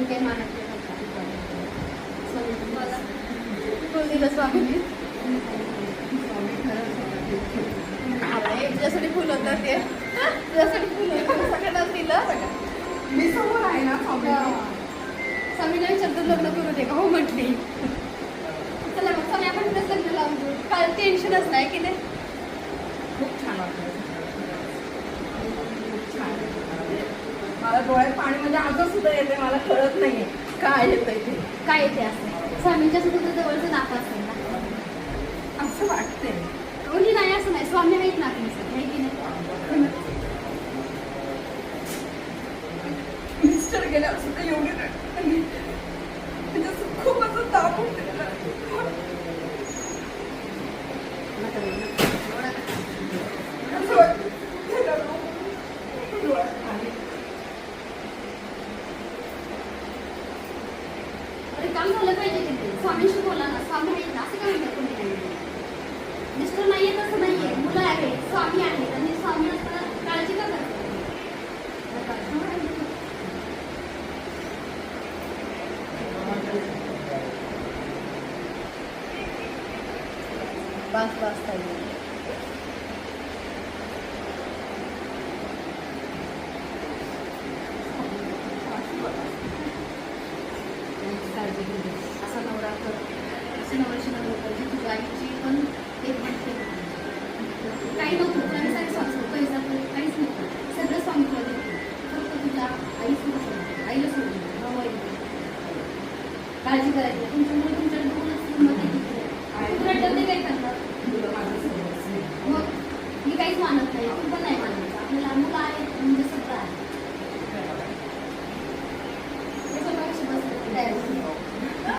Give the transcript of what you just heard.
काय मानत दिलं स्वामींनी तुझ्यासाठी फुल होतं ते तुझ्यासाठी फुल होतं सगळ्यांनाच दिलं. मी समोर आहे ना स्वामीला विचारतो लग्न करू दे का? हो म्हटली. चला मग स्वामी आपण तुलाच लग्न लावून देऊ. काय टेन्शनच नाही की नाही. खूप छान वाटतं. खूप छान. मला डोळ्यात पाणी म्हणजे अजून सुद्धा येते. मला कळत नाहीये काय येतंय ते. काय येते असं स्वामींच्या सुद्धा जवळचं नातं असेल ना असं वाटते. कोणी नाही असं नाही. स्वामी आहेत ना तुमचं आहे की नाही. मिस्टर गेल्यावर सुद्धा एवढी रडली. म्हणजे असं खूप असं ताप होते. असं वाटतं डोळ्यात पाणी. अरे काम झालं पाहिजे तिथे. स्वामींशी बोला ना. स्वामी आहेत ना असं काय म्हणतात कोणी नाही. मिस्टर नाही येत असं नाहीये. मुलं आहेत स्वामी आहेत आणि स्वामी असताना काळजी का करतात. बस बस ताई. असा नवरा कर अशी नवऱ्याची नवरा कर जी तुझ्या आईची पण एक म्हणते काही नव्हतं. त्याने काही स्वामी पैसा काहीच नव्हतं. सगळं स्वामी तुला देतो. फक्त तुझ्या आईच नव्हतं. आईला सोडून काळजी करायची तुमच्यामुळे तुमच्या